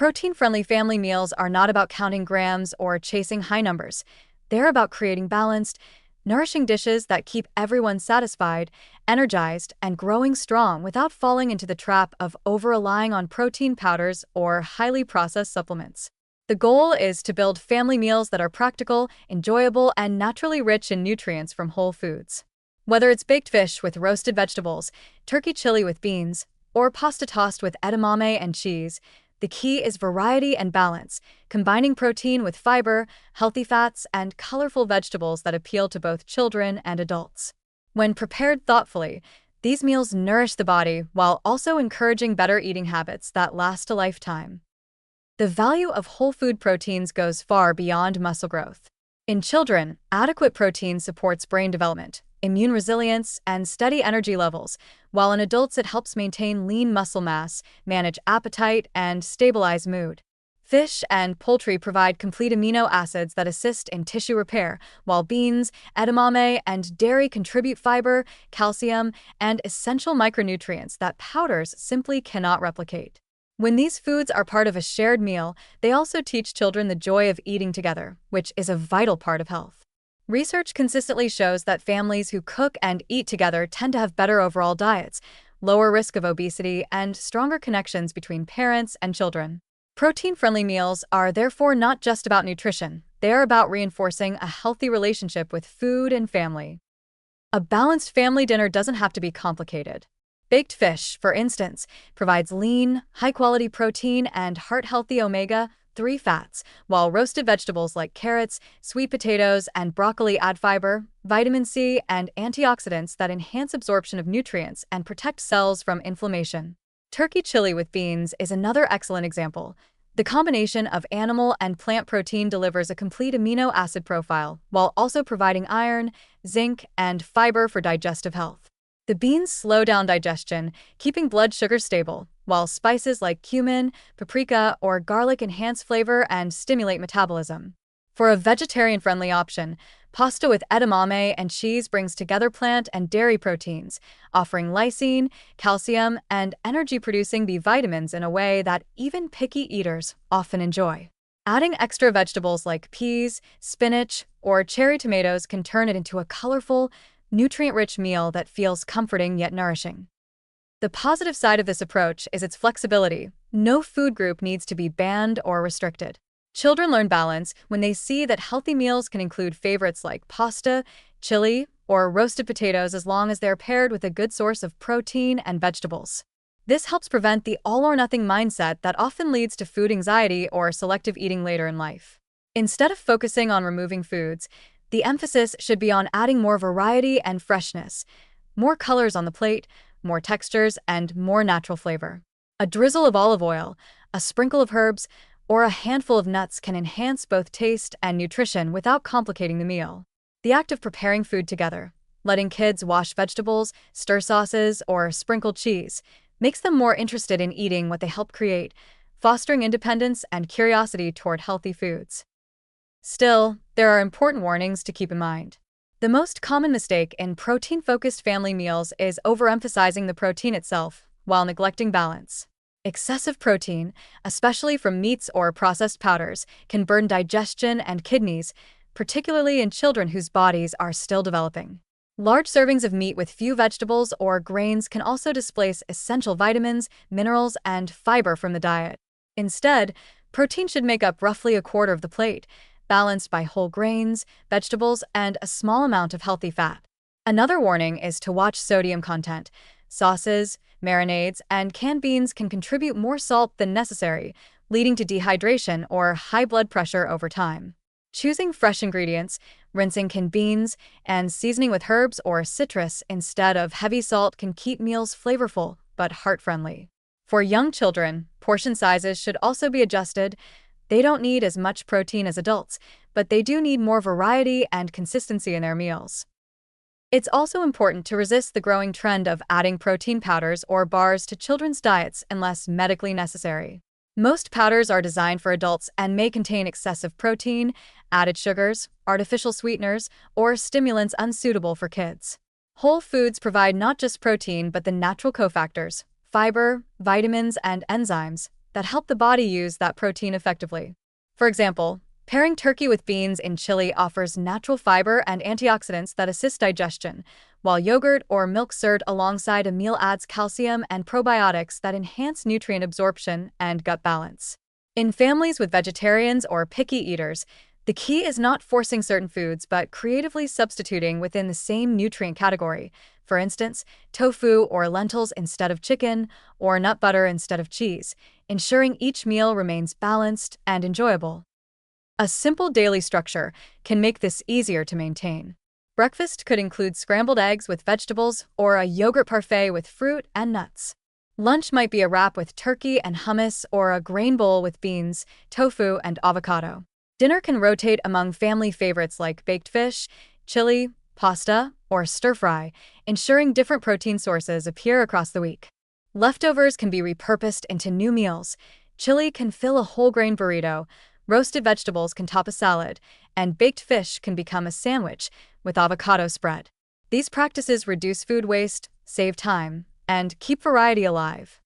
Protein-friendly family meals are not about counting grams or chasing high numbers. They're about creating balanced, nourishing dishes that keep everyone satisfied, energized, and growing strong without falling into the trap of over-relying on protein powders or highly processed supplements. The goal is to build family meals that are practical, enjoyable, and naturally rich in nutrients from whole foods. Whether it's baked fish with roasted vegetables, turkey chili with beans, or pasta tossed with edamame and cheese, the key is variety and balance, combining protein with fiber, healthy fats, and colorful vegetables that appeal to both children and adults. When prepared thoughtfully, these meals nourish the body while also encouraging better eating habits that last a lifetime. The value of whole food proteins goes far beyond muscle growth. In children, adequate protein supports brain development, immune resilience, and steady energy levels, while in adults it helps maintain lean muscle mass, manage appetite, and stabilize mood. Fish and poultry provide complete amino acids that assist in tissue repair, while beans, edamame, and dairy contribute fiber, calcium, and essential micronutrients that powders simply cannot replicate. When these foods are part of a shared meal, they also teach children the joy of eating together, which is a vital part of health. Research consistently shows that families who cook and eat together tend to have better overall diets, lower risk of obesity, and stronger connections between parents and children. Protein-friendly meals are therefore not just about nutrition, they are about reinforcing a healthy relationship with food and family. A balanced family dinner doesn't have to be complicated. Baked fish, for instance, provides lean, high-quality protein and heart-healthy omega-3 fats, while roasted vegetables like carrots, sweet potatoes, and broccoli add fiber, vitamin C, and antioxidants that enhance absorption of nutrients and protect cells from inflammation. Turkey chili with beans is another excellent example. The combination of animal and plant protein delivers a complete amino acid profile, while also providing iron, zinc, and fiber for digestive health. The beans slow down digestion, keeping blood sugar stable, while spices like cumin, paprika, or garlic enhance flavor and stimulate metabolism. For a vegetarian-friendly option, pasta with edamame and cheese brings together plant and dairy proteins, offering lysine, calcium, and energy-producing B vitamins in a way that even picky eaters often enjoy. Adding extra vegetables like peas, spinach, or cherry tomatoes can turn it into a colorful, nutrient-rich meal that feels comforting yet nourishing. The positive side of this approach is its flexibility. No food group needs to be banned or restricted. Children learn balance when they see that healthy meals can include favorites like pasta, chili, or roasted potatoes as long as they're paired with a good source of protein and vegetables. This helps prevent the all-or-nothing mindset that often leads to food anxiety or selective eating later in life. Instead of focusing on removing foods, the emphasis should be on adding more variety and freshness, more colors on the plate, more textures, and more natural flavor. A drizzle of olive oil, a sprinkle of herbs, or a handful of nuts can enhance both taste and nutrition without complicating the meal. The act of preparing food together, letting kids wash vegetables, stir sauces, or sprinkle cheese, makes them more interested in eating what they help create, fostering independence and curiosity toward healthy foods. Still, there are important warnings to keep in mind. The most common mistake in protein-focused family meals is overemphasizing the protein itself while neglecting balance. Excessive protein, especially from meats or processed powders, can burden digestion and kidneys, particularly in children whose bodies are still developing. Large servings of meat with few vegetables or grains can also displace essential vitamins, minerals, and fiber from the diet. Instead, protein should make up roughly a quarter of the plate, balanced by whole grains, vegetables, and a small amount of healthy fat. Another warning is to watch sodium content. Sauces, marinades, and canned beans can contribute more salt than necessary, leading to dehydration or high blood pressure over time. Choosing fresh ingredients, rinsing canned beans, and seasoning with herbs or citrus instead of heavy salt can keep meals flavorful but heart-friendly. For young children, portion sizes should also be adjusted. They don't need as much protein as adults, but they do need more variety and consistency in their meals. It's also important to resist the growing trend of adding protein powders or bars to children's diets unless medically necessary. Most powders are designed for adults and may contain excessive protein, added sugars, artificial sweeteners, or stimulants unsuitable for kids. Whole foods provide not just protein but the natural cofactors, fiber, vitamins, and enzymes that help the body use that protein effectively. For example, pairing turkey with beans in chili offers natural fiber and antioxidants that assist digestion, while yogurt or milk served alongside a meal adds calcium and probiotics that enhance nutrient absorption and gut balance. In families with vegetarians or picky eaters, the key is not forcing certain foods but creatively substituting within the same nutrient category. For instance, tofu or lentils instead of chicken, or nut butter instead of cheese, ensuring each meal remains balanced and enjoyable. A simple daily structure can make this easier to maintain. Breakfast could include scrambled eggs with vegetables or a yogurt parfait with fruit and nuts. Lunch might be a wrap with turkey and hummus or a grain bowl with beans, tofu, and avocado. Dinner can rotate among family favorites like baked fish, chili, pasta, or stir-fry, ensuring different protein sources appear across the week. Leftovers can be repurposed into new meals. Chili can fill a whole grain burrito, roasted vegetables can top a salad, and baked fish can become a sandwich with avocado spread. These practices reduce food waste, save time, and keep variety alive.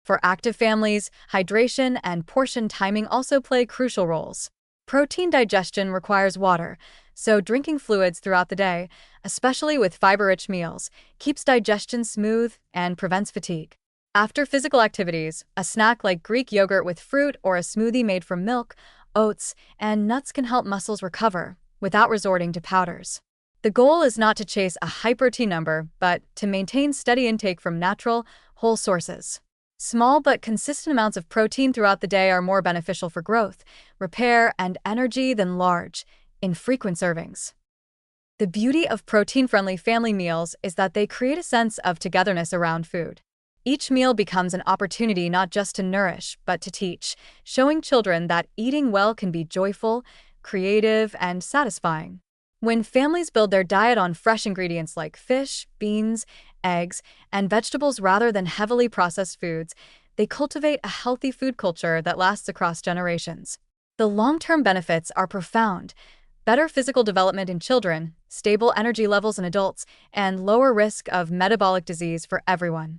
For active families, hydration and portion timing also play crucial roles. Protein digestion requires water, so drinking fluids throughout the day, especially with fiber-rich meals, keeps digestion smooth and prevents fatigue. After physical activities, a snack like Greek yogurt with fruit or a smoothie made from milk, oats, and nuts can help muscles recover without resorting to powders. The goal is not to chase a high protein number, but to maintain steady intake from natural, whole sources. Small but consistent amounts of protein throughout the day are more beneficial for growth, repair, and energy than large, infrequent servings. The beauty of protein-friendly family meals is that they create a sense of togetherness around food. Each meal becomes an opportunity not just to nourish, but to teach, showing children that eating well can be joyful, creative, and satisfying. When families build their diet on fresh ingredients like fish, beans, eggs, and vegetables rather than heavily processed foods, they cultivate a healthy food culture that lasts across generations. The long-term benefits are profound: better physical development in children, stable energy levels in adults, and lower risk of metabolic disease for everyone.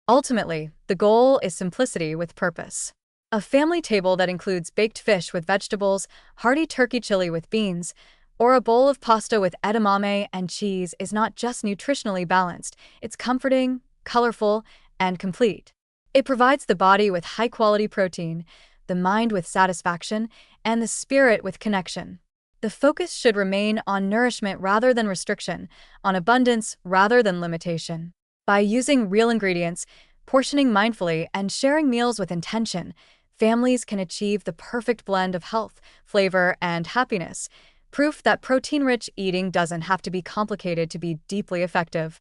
Ultimately, the goal is simplicity with purpose. A family table that includes baked fish with vegetables, hearty turkey chili with beans, or a bowl of pasta with edamame and cheese is not just nutritionally balanced, it's comforting, colorful, and complete. It provides the body with high-quality protein, the mind with satisfaction, and the spirit with connection. The focus should remain on nourishment rather than restriction, on abundance rather than limitation. By using real ingredients, portioning mindfully, and sharing meals with intention, families can achieve the perfect blend of health, flavor, and happiness. Proof that protein-rich eating doesn't have to be complicated to be deeply effective.